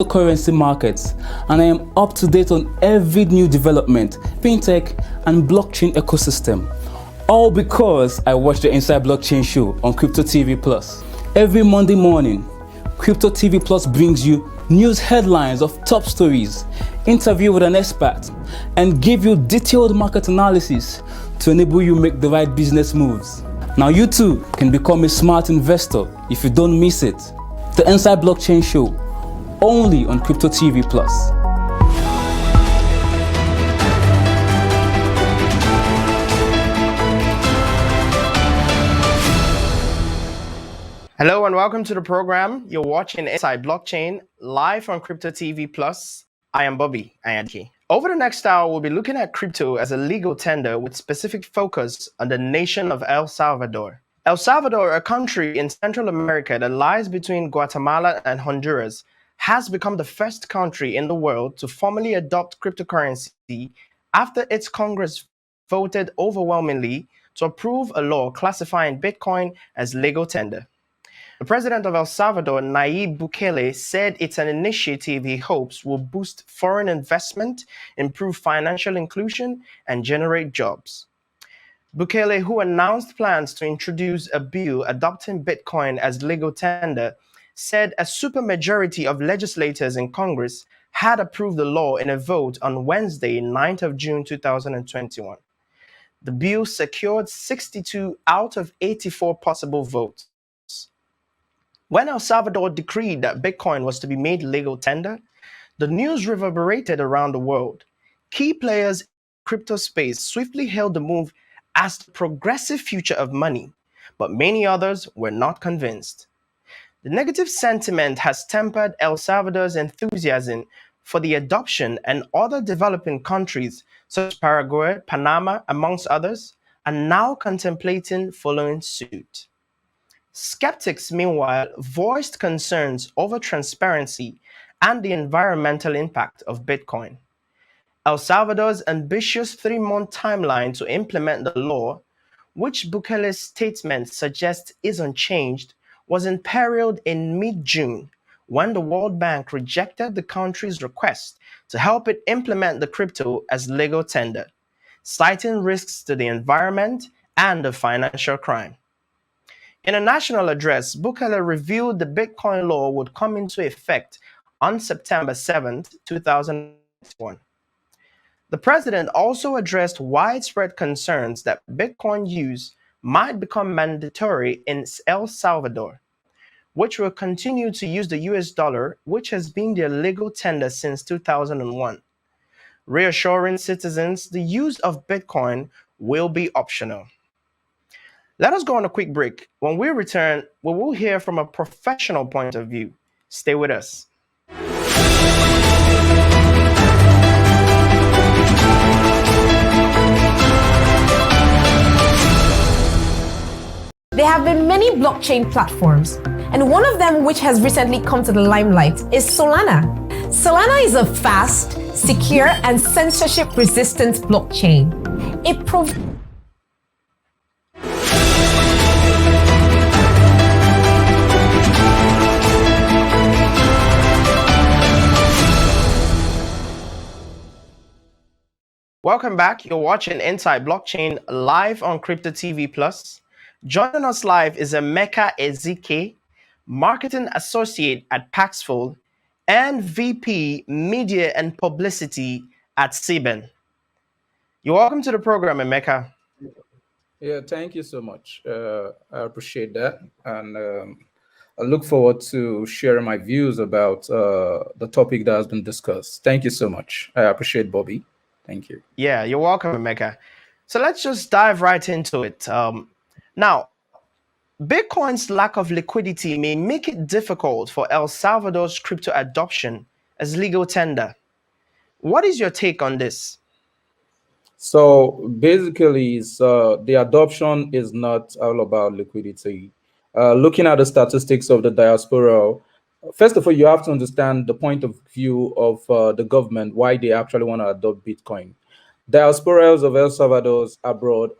cryptocurrency markets, and I am up to date on every new development, fintech, and blockchain ecosystem. All because I watch the Inside Blockchain show on Crypto TV Plus. Every Monday morning, Crypto TV Plus brings you news headlines of top stories, interview with an expert, and give you detailed market analysis to enable you make the right business moves. Now you too can become a smart investor if you don't miss it. The Inside Blockchain show, only on Crypto TV Plus. Hello and welcome to the program. You're watching Inside Blockchain live on Crypto TV Plus. I am Bobby Ayadke. Over the next hour, we'll be looking at crypto as a legal tender with specific focus on the nation of El Salvador. El Salvador, a country in Central America that lies between Guatemala and Honduras, has become the first country in the world to formally adopt cryptocurrency after its Congress voted overwhelmingly to approve a law classifying Bitcoin as legal tender. The president of El Salvador, Nayib Bukele, said it's an initiative he hopes will boost foreign investment, improve financial inclusion, and generate jobs. Bukele, who announced plans to introduce a bill adopting Bitcoin as legal tender, said a supermajority of legislators in Congress had approved the law in a vote on Wednesday, 9th of June 2021. The bill secured 62 out of 84 possible votes. When El Salvador decreed that Bitcoin was to be made legal tender, the news reverberated around the world. Key players in the crypto space swiftly hailed the move as the progressive future of money, but many others were not convinced. The negative sentiment has tempered El Salvador's enthusiasm for the adoption, and other developing countries such as Paraguay, Panama, amongst others, are now contemplating following suit. Skeptics, meanwhile, voiced concerns over transparency and the environmental impact of Bitcoin. El Salvador's ambitious 3-month timeline to implement the law, which Bukele's statement suggests is unchanged, was imperiled in mid-June when the World Bank rejected the country's request to help it implement the crypto as legal tender, citing risks to the environment and a financial crime. In a national address, Bukele revealed the Bitcoin law would come into effect on September 7, 2021. The president also addressed widespread concerns that Bitcoin use might become mandatory in El Salvador, which will continue to use the US dollar, which has been their legal tender since 2001, reassuring citizens the use of Bitcoin will be optional. Let us go on a quick break. When we return, we will hear from a professional point of view. Stay with us. There have been many blockchain platforms, and one of them which has recently come to the limelight is Solana. Solana is a fast, secure, and censorship-resistant blockchain. It provides Welcome back. You're watching Inside Blockchain live on Crypto TV Plus. Joining us live is Emeka Ezike, Marketing Associate at Paxful and VP Media and Publicity at SIBAN. You're welcome to the program, Emeka. Yeah, thank you so much. I appreciate that. And I look forward to sharing my views about the topic that has been discussed. Thank you so much. I appreciate Bobby. Thank you. Yeah, you're welcome, Emeka. So let's just dive right into it. Now, Bitcoin's lack of liquidity may make it difficult for El Salvador's crypto adoption as legal tender. What is your take on this? So basically, the adoption is not all about liquidity. Looking at the statistics of the diaspora, first of all, you have to understand the point of view of the government, why they actually want to adopt Bitcoin. Diasporas of El Salvador's abroad,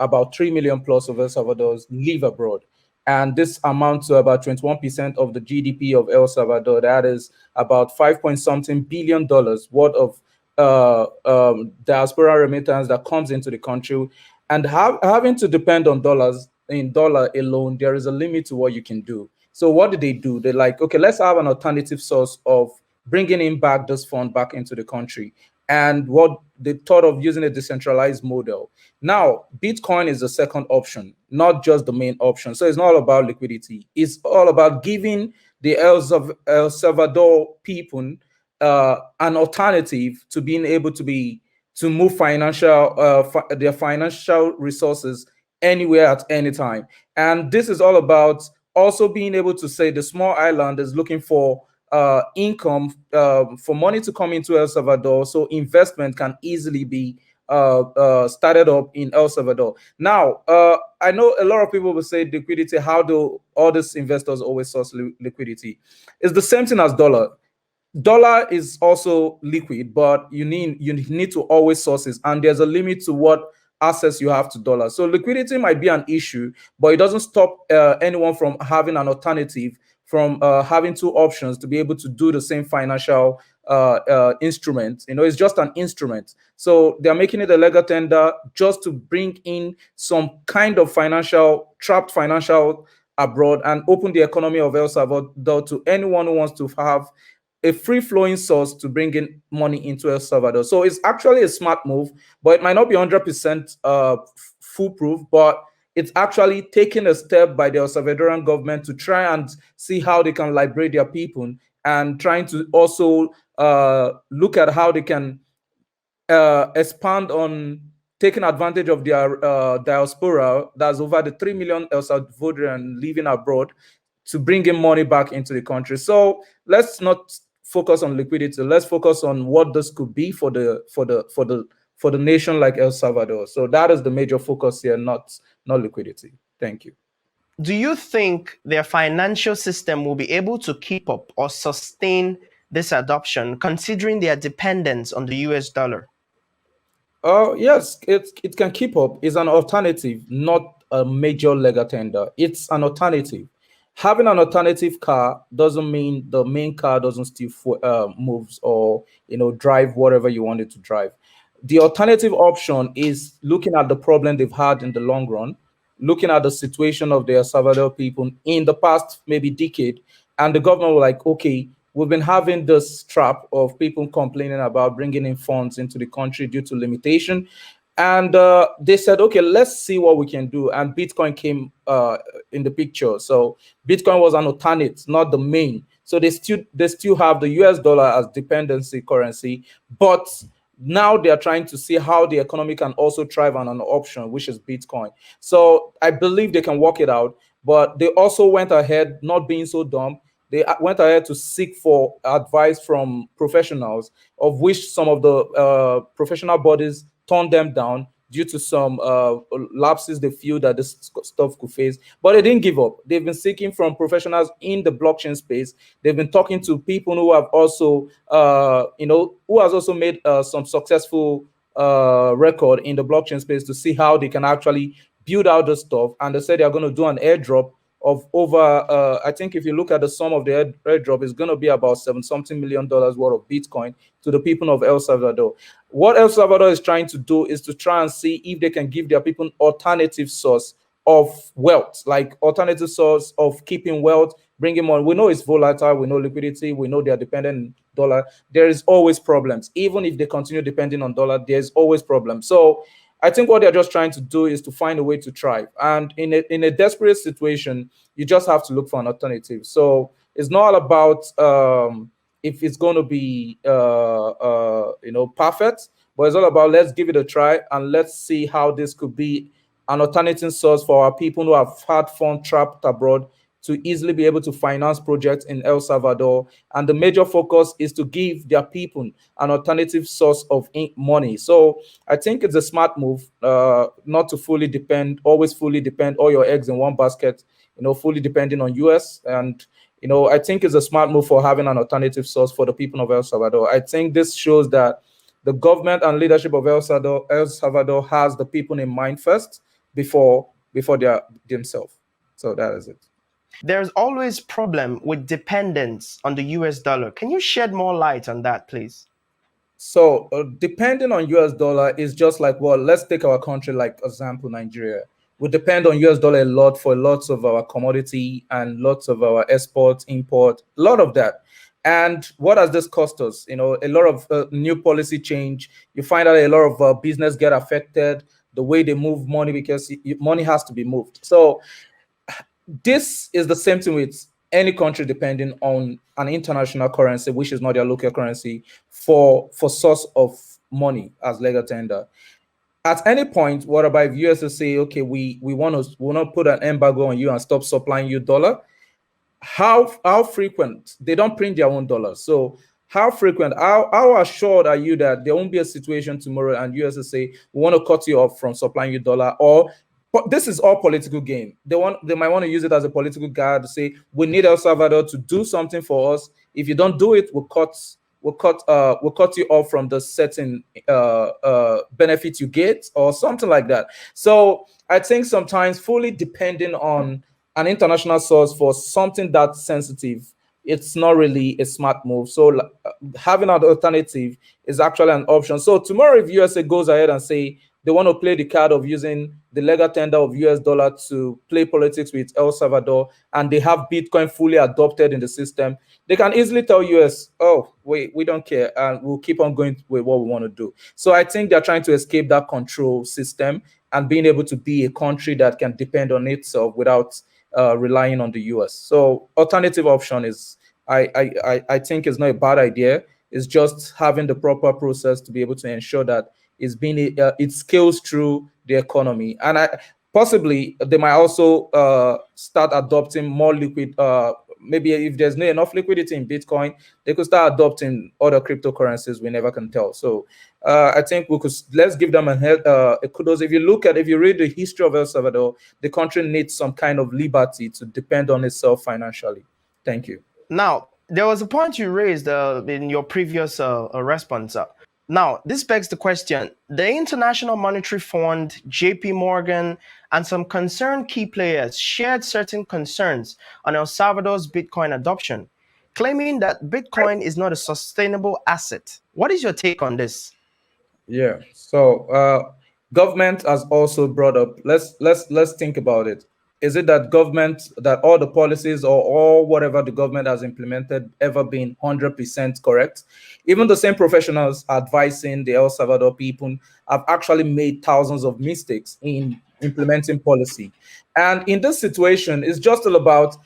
about 3 million plus of El Salvador's live abroad. and this amounts to about 21% of the GDP of El Salvador. That is about 5 point something billion worth of diaspora remittance that comes into the country, and having to depend on dollars in dollar alone, there is a limit to what you can do. So what did they do? They're like, okay, let's have an alternative source of bringing in back this fund back into the country. And what they thought of using a decentralized model. Now, Bitcoin is the second option, not just the main option. So it's not all about liquidity. It's all about giving the El Salvador people an alternative to being able to move their financial resources anywhere at any time. And this is all about also being able to say the small island is looking for income, for money to come into El Salvador, so investment can easily be started up in El Salvador. Now, I know a lot of people will say liquidity. How do all these investors always source liquidity? It's the same thing as dollar. Dollar is also liquid, but you need to always source it, and there's a limit to what access you have to dollar. So liquidity might be an issue, but it doesn't stop anyone from having an alternative, from having two options to be able to do the same financial instrument. It's just an instrument. So they're making it a legal tender just to bring in some kind of trapped financial abroad and open the economy of El Salvador to anyone who wants to have a free-flowing source to bring in money into El Salvador. So it's actually a smart move, but it might not be 100% foolproof, but it's actually taking a step by the El Salvadorian government to try and see how they can liberate their people, and trying to also look at how they can expand on taking advantage of their diaspora. That's over the 3 million El Salvadorians living abroad, to bring in money back into the country. So let's not focus on liquidity. Let's focus on what this could be for the nation like El Salvador. So that is the major focus here, not liquidity. Thank you. Do you think their financial system will be able to keep up or sustain this adoption, considering their dependence on the US dollar? Yes, it can keep up. It's an alternative, not a major legal tender. It's an alternative. Having an alternative car doesn't mean the main car doesn't still moves or drive whatever you want it to drive. The alternative option is looking at the problem they've had in the long run, looking at the situation of the El Salvador people in the past maybe decade, and the government were like, okay, we've been having this trap of people complaining about bringing in funds into the country due to limitation. And they said, okay, let's see what we can do. And Bitcoin came in the picture. So Bitcoin was an alternate, not the main. So they still have the US dollar as dependency currency, but now they are trying to see how the economy can also thrive on an option, which is Bitcoin. So I believe they can work it out, but they also went ahead, not being so dumb. They went ahead to seek for advice from professionals, of which some of the professional bodies turned them down due to some lapses they feel that this stuff could face. But they didn't give up. They've been seeking from professionals in the blockchain space. They've been talking to people who have also, who has also made some successful record in the blockchain space, to see how they can actually build out the stuff. And they said they're going to do an airdrop of over, I think if you look at the sum of the airdrop, it's going to be about $7-something million worth of Bitcoin to the people of El Salvador. What El Salvador is trying to do is to try and see if they can give their people alternative source of wealth, like alternative source of keeping wealth, bringing money. We know it's volatile, we know liquidity, we know they are dependent on dollar. There is always problems. Even if they continue depending on dollar, there's always problems. So I think what they're just trying to do is to find a way to thrive. And in a desperate situation, you just have to look for an alternative. So it's not all about if it's going to be perfect, but it's all about let's give it a try and let's see how this could be an alternative source for our people who have had fund trapped abroad to easily be able to finance projects in El Salvador. And the major focus is to give their people an alternative source of money. So I think it's a smart move, not to always fully depend all your eggs in one basket, fully depending on US. And, I think it's a smart move for having an alternative source for the people of El Salvador. I think this shows that the government and leadership of El Salvador has the people in mind first before themselves. So that is it. There's always problem with dependence on the US dollar. Can you shed more light on that, please? So depending on US dollar is just like, well, let's take our country, like example, Nigeria. We depend on US dollar a lot for lots of our commodity and lots of our export, import, a lot of that. And what has this cost us? You know, a lot of new policy change. You find out a lot of business get affected, the way they move money, because money has to be moved. So this is the same thing with any country depending on an international currency, which is not their local currency, for source of money as legal tender. At any point, what about if US say, okay, we want to put an embargo on you and stop supplying you dollar? How frequent? They don't print their own dollars. So how frequent, how assured are you that there won't be a situation tomorrow and US say, we want to cut you off from supplying you dollar? Or this is all political game. They might want to use it as a political guard to say, we need El Salvador to do something for us. If you don't do it, we'll cut you off from the certain benefit you get, or something like that. So I think sometimes fully depending on an international source for something that sensitive, it's not really a smart move. So having an alternative is actually an option. So tomorrow, if USA goes ahead and say they want to play the card of using the legal tender of US dollar to play politics with El Salvador, and they have Bitcoin fully adopted in the system, they can easily tell US, oh, wait, we don't care, and we'll keep on going with what we want to do. So I think they're trying to escape that control system and being able to be a country that can depend on itself without relying on the US. So alternative option is, I think, is not a bad idea. It's just having the proper process to be able to ensure that it scales through the economy. And possibly they might also start adopting more liquid. Maybe if there's not enough liquidity in Bitcoin, they could start adopting other cryptocurrencies. We never can tell. So I think let's give them a kudos. If you read the history of El Salvador, the country needs some kind of liberty to depend on itself financially. Thank you. Now, there was a point you raised in your previous response. Now, this begs the question, the International Monetary Fund, JP Morgan, and some concerned key players shared certain concerns on El Salvador's Bitcoin adoption, claiming that Bitcoin is not a sustainable asset. What is your take on this? Yeah, so government has also brought up, let's think about it. Is it that all the policies or all whatever the government has implemented ever been 100% correct? Even the same professionals advising the El Salvador people have actually made thousands of mistakes in implementing policy. And in this situation, it's just all about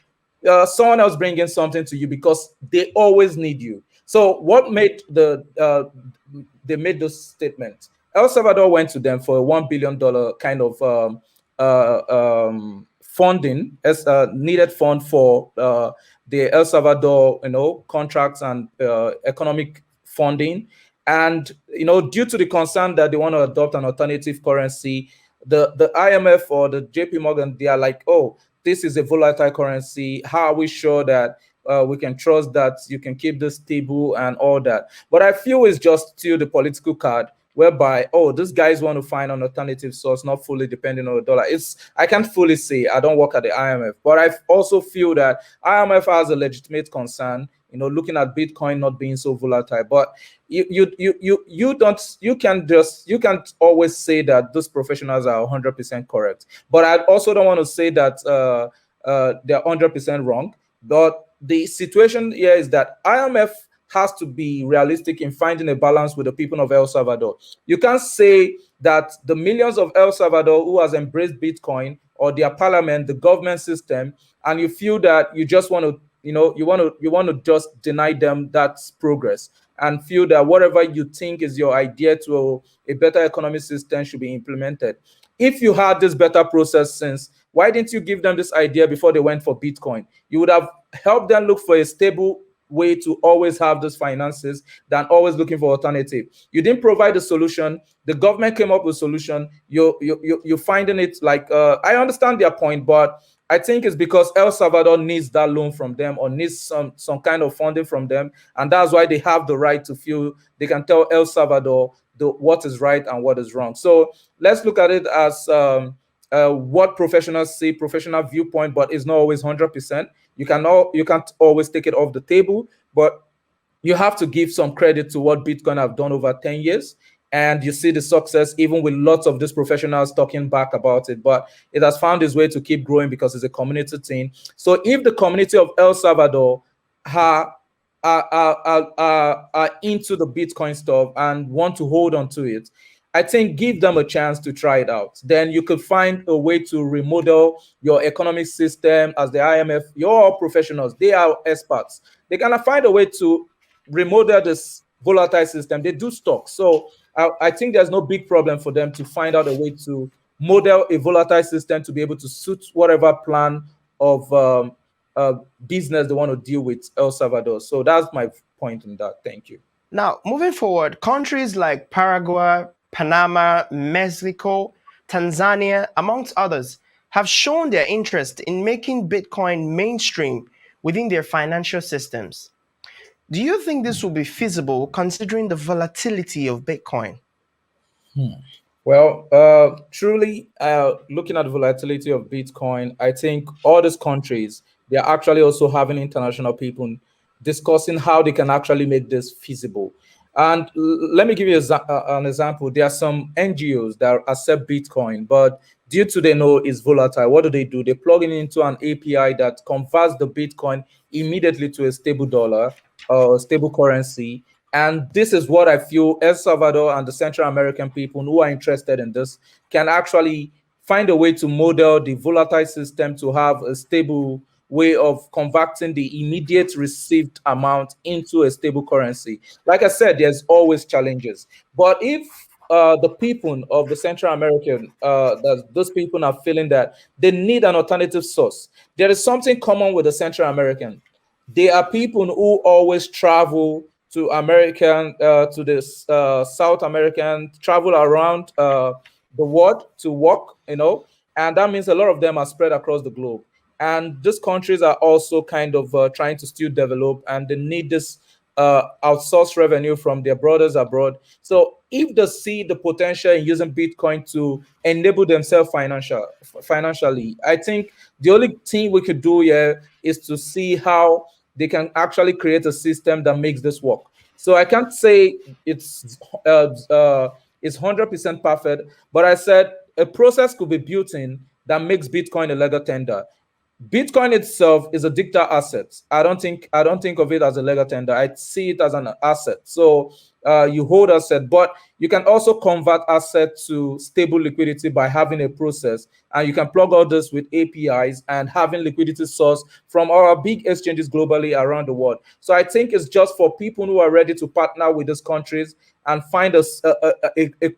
someone else bringing something to you because they always need you. So what made they made those statements? El Salvador went to them for a $1 billion kind of funding, as needed fund for the El Salvador, contracts and economic funding. And due to the concern that they want to adopt an alternative currency, the IMF or the JP Morgan, they are like, oh, this is a volatile currency. How are we sure that we can trust that you can keep this stable and all that? But I feel it's just still the political card, whereby, oh, these guys want to find an alternative source, not fully depending on the dollar. I can't fully say, I don't work at the IMF, but I also feel that IMF has a legitimate concern, looking at Bitcoin not being so volatile. But you can't always say that those professionals are 100% correct. But I also don't want to say that they're 100% wrong. But the situation here is that IMF has to be realistic in finding a balance with the people of El Salvador. You can't say that the millions of El Salvador who has embraced Bitcoin or their parliament, the government system, and you feel that you just want to, you want to just deny them that progress and feel that whatever you think is your idea to a better economic system should be implemented. If you had this better process since, why didn't you give them this idea before they went for Bitcoin? You would have helped them look for a stable way to always have those finances than always looking for alternative. You didn't provide a solution. The government came up with a solution. You're finding it like, I understand their point, but I think it's because El Salvador needs that loan from them or needs some kind of funding from them. And that's why they have the right to feel they can tell El Salvador what is right and what is wrong. So let's look at it as what professionals say, professional viewpoint, but it's not always 100%. You can't always take it off the table, but you have to give some credit to what Bitcoin have done over 10 years. And you see the success, even with lots of these professionals talking back about it. But it has found its way to keep growing because it's a community thing. So if the community of El Salvador are into the Bitcoin stuff and want to hold on to it, I think give them a chance to try it out. Then you could find a way to remodel your economic system. As the IMF, you're all professionals. They are experts. They're going to find a way to remodel this volatile system. They do stocks. So I think there's no big problem for them to find out a way to model a volatile system to be able to suit whatever plan of business they want to deal with El Salvador. So that's my point on that. Thank you. Now, moving forward, countries like Paraguay, Panama, Mexico, Tanzania, amongst others, have shown their interest in making Bitcoin mainstream within their financial systems. Do you think this will be feasible considering the volatility of Bitcoin? Well, truly, looking at the volatility of Bitcoin, I think all these countries, they are actually also having international people discussing how they can actually make this feasible. And let me give you an example. There are some NGOs that accept Bitcoin, but due to they know it's volatile, what do? They plug it into an API that converts the Bitcoin immediately to a stable dollar or stable currency. And this is what I feel El Salvador and the Central American people who are interested in this can actually find a way to model the volatile system to have a stable way of converting the immediate received amount into a stable currency. Like I said, there's always challenges. But if the people of the Central American, those people are feeling that they need an alternative source, there is something common with the Central American. They are people who always travel to to the South American, travel around the world to work, and that means a lot of them are spread across the globe. And these countries are also kind of trying to still develop, and they need this outsourced revenue from their brothers abroad. So if they see the potential in using Bitcoin to enable themselves financially, I think the only thing we could do here is to see how they can actually create a system that makes this work. So I can't say it's 100% perfect, but I said a process could be built in that makes Bitcoin a legal tender. Bitcoin itself is a digital asset. I don't think of it as a legal tender. I see it as an asset. So you hold asset, but you can also convert asset to stable liquidity by having a process, and you can plug all this with APIs and having liquidity source from our big exchanges globally around the world. So I think it's just for people who are ready to partner with these countries and find a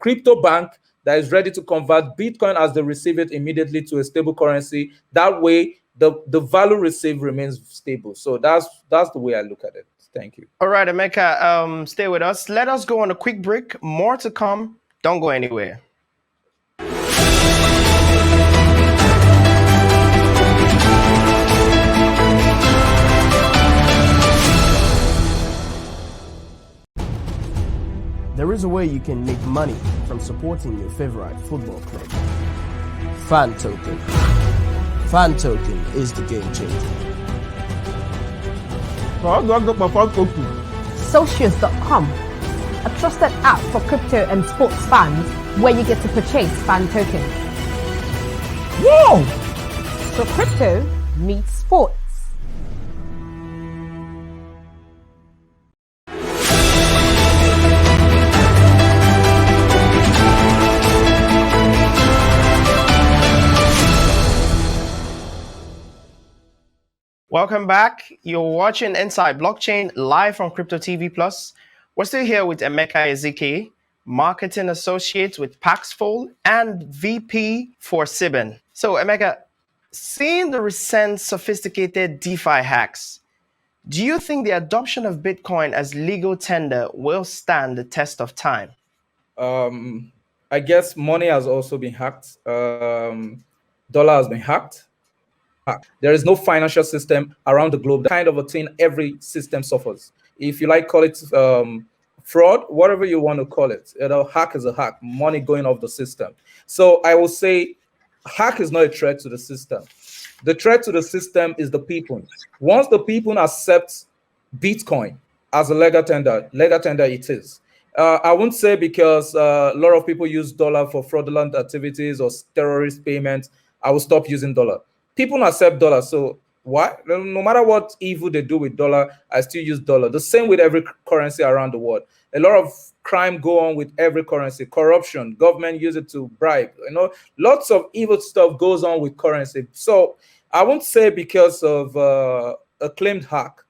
crypto bank that is ready to convert Bitcoin as they receive it immediately to a stable currency. That way, the value received remains stable. So that's the way I look at it. Thank you. All right, Emeka, stay with us. Let us go on a quick break. More to come. Don't go anywhere. There is a way you can make money from supporting your favorite football club. Fan Token. Fan Token is the game changer. Socios.com, a trusted app for crypto and sports fans where you get to purchase fan tokens. Whoa! So crypto meets sports. Welcome back. You're watching Inside Blockchain live on Crypto TV Plus. We're still here with Emeka Ezike, Marketing Associate with Paxful and VP for SIBAN. So Emeka, seeing the recent sophisticated DeFi hacks, do you think the adoption of Bitcoin as legal tender will stand the test of time? I guess money has also been hacked. Dollar has been hacked. There is no financial system around the globe. That kind of a thing every system suffers. If you like, call it fraud, whatever you want to call it. Hack is a hack. Money going off the system. So I will say hack is not a threat to the system. The threat to the system is the people. Once the people accept Bitcoin as a legal tender it is. I won't say because a lot of people use dollar for fraudulent activities or terrorist payments, I will stop using dollar. People accept dollar, so why? No matter what evil they do with dollar, I still use dollar. The same with every currency around the world. A lot of crime go on with every currency. Corruption, government use it to bribe. Lots of evil stuff goes on with currency. So I won't say because of a claimed hack,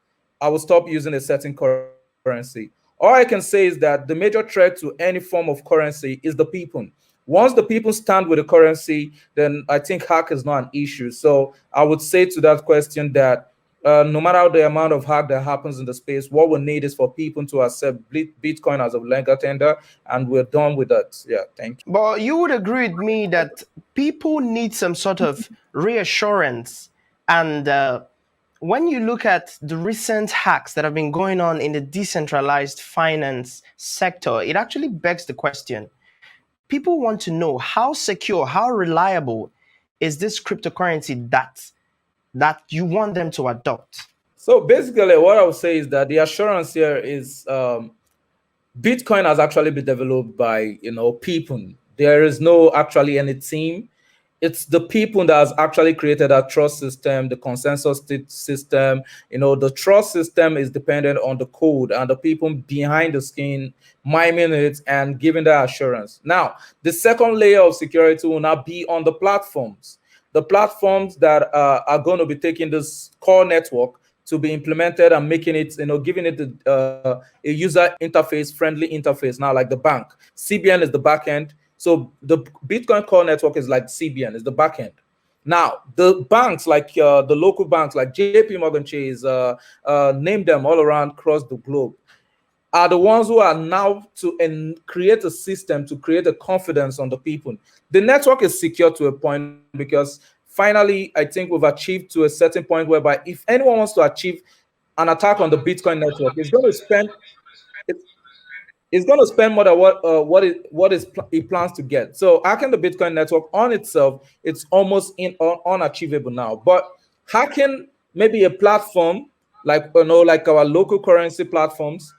I will stop using a certain currency. All I can say is that the major threat to any form of currency is the people. Once the people stand with the currency, then I think hack is not an issue. So I would say to that question that no matter the amount of hack that happens in the space, what we need is for people to accept Bitcoin as a legal tender, and we're done with that. Yeah, thank you. But you would agree with me that people need some sort of reassurance. And when you look at the recent hacks that have been going on in the decentralized finance sector, it actually begs the question. People want to know how secure, how reliable is this cryptocurrency that you want them to adopt? So basically, what I would say is that the assurance here is Bitcoin has actually been developed by people. There is no actually any team. It's the people that has actually created a trust system, the consensus system. The trust system is dependent on the code and the people behind the screen miming it and giving that assurance. Now, the second layer of security will now be on the platforms. The platforms that are going to be taking this core network to be implemented and making it, giving it a user interface, friendly interface. Now, like the bank, CBN is the back end. So the Bitcoin core network is like CBN, is the back end. Now, the banks, like the local banks, like JP Morgan Chase, name them all around across the globe, are the ones who are now to create a system to create a confidence on the people. The network is secure to a point because finally, I think we've achieved to a certain point whereby if anyone wants to achieve an attack on the Bitcoin network, it's going to spend more than what it plans to get. So hacking the Bitcoin network on itself, it's almost unachievable now. But hacking maybe a platform like our local currency platforms,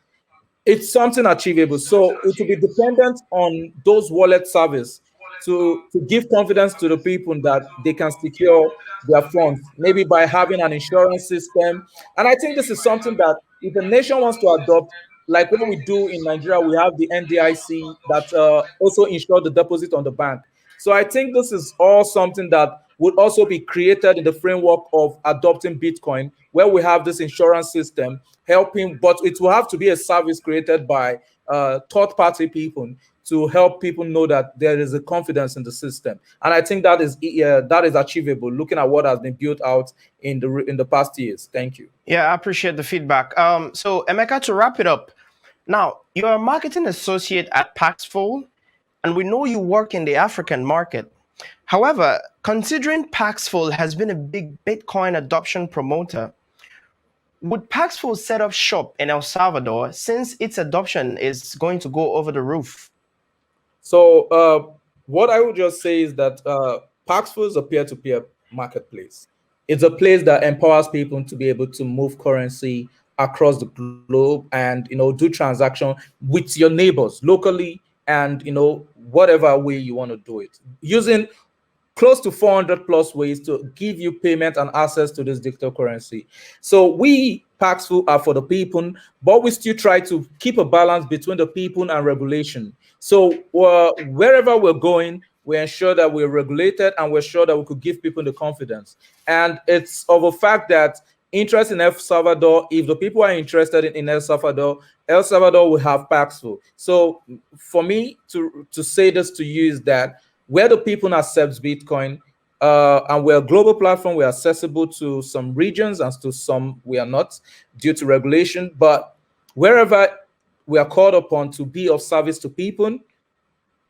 it's something achievable. So it will be dependent on those wallet service to give confidence to the people that they can secure their funds, maybe by having an insurance system. And I think this is something that if a nation wants to adopt, like what we do in Nigeria, we have the NDIC that also insure the deposit on the bank. So I think this is all something that would also be created in the framework of adopting Bitcoin, where we have this insurance system helping, but it will have to be a service created by third-party people to help people know that there is a confidence in the system. And I think that is achievable, looking at what has been built out in the past years. Thank you. Yeah, I appreciate the feedback. So Emeka, to wrap it up, now you're a marketing associate at Paxful, and we know you work in the African market. However, considering Paxful has been a big Bitcoin adoption promoter, would Paxful set up shop in El Salvador since its adoption is going to go over the roof? So what I would just say is that Paxful is a peer-to-peer marketplace. It's a place that empowers people to be able to move currency across the globe and do transaction with your neighbors locally and whatever way you want to do it, using close to 400 plus ways to give you payment and access to this digital currency. So we, Paxful, are for the people, but we still try to keep a balance between the people and regulation. So wherever we're going, we ensure that we're regulated and we're sure that we could give people the confidence. And it's of a fact that interest in El Salvador, if the people are interested in El Salvador will have Paxful. So for me to say this to you is that where the people accept Bitcoin, and we're a global platform, we're accessible to some regions and to some we are not due to regulation. But wherever we are called upon to be of service to people,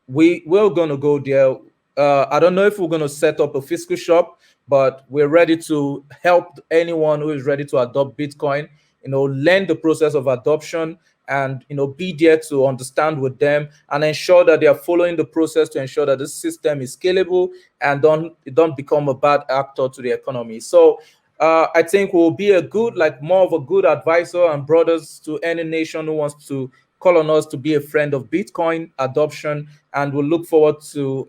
we're going to go there. I don't know if we're going to set up a physical shop, but we're ready to help anyone who is ready to adopt Bitcoin, learn the process of adoption and be there to understand with them and ensure that they are following the process to ensure that this system is scalable and don't become a bad actor to the economy. So I think we'll be more of a good advisor and brothers to any nation who wants to call on us to be a friend of Bitcoin adoption, and we'll look forward to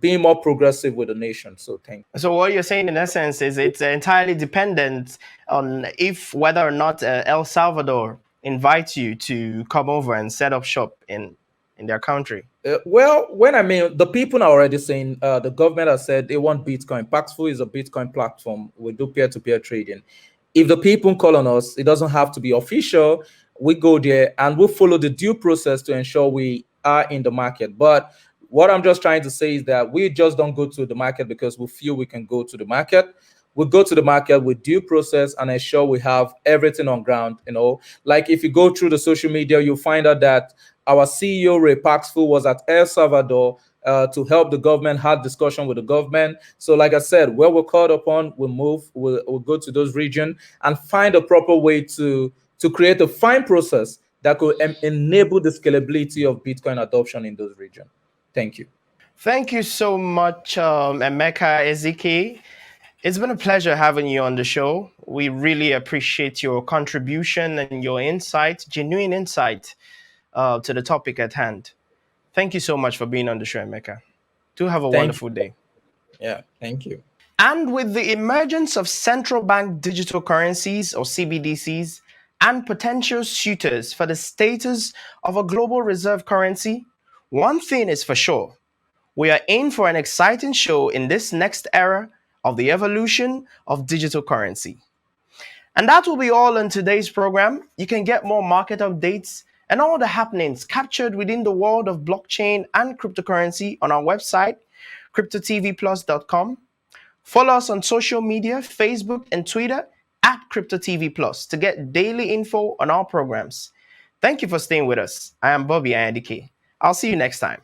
being more progressive with the nation. So thank you. So what you're saying in essence is it's entirely dependent on whether or not El Salvador invites you to come over and set up shop in their country. Well, the people are already saying, the government has said they want Bitcoin. Paxful is a Bitcoin platform. We do peer-to-peer trading. If the people call on us, it doesn't have to be official. We go there and we follow the due process to ensure we are in the market. But what I'm just trying to say is that we just don't go to the market because we feel we can go to the market. We go to the market with due process and ensure we have everything on ground. Like if you go through the social media, you'll find out that our CEO, Ray Paxful, was at El Salvador to help the government, had discussion with the government. So like I said, where we're called upon, we'll go to those regions and find a proper way to create a fine process that could enable the scalability of Bitcoin adoption in those regions. Thank you. Thank you so much, Emeka Ezike. It's been a pleasure having you on the show. We really appreciate your contribution and your insight, genuine insight to the topic at hand. Thank you so much for being on the show, Emeka. Do have a wonderful day. Yeah, thank you. And with the emergence of central bank digital currencies, or CBDCs, and potential suitors for the status of a global reserve currency, one thing is for sure. We are in for an exciting show in this next era of the evolution of digital currency. And that will be all in today's program. You can get more market updates and all the happenings captured within the world of blockchain and cryptocurrency on our website, cryptotvplus.com. Follow us on social media, Facebook and Twitter at CryptoTVPlus to get daily info on our programs. Thank you for staying with us. I am Bobby Ayadike. I'll see you next time.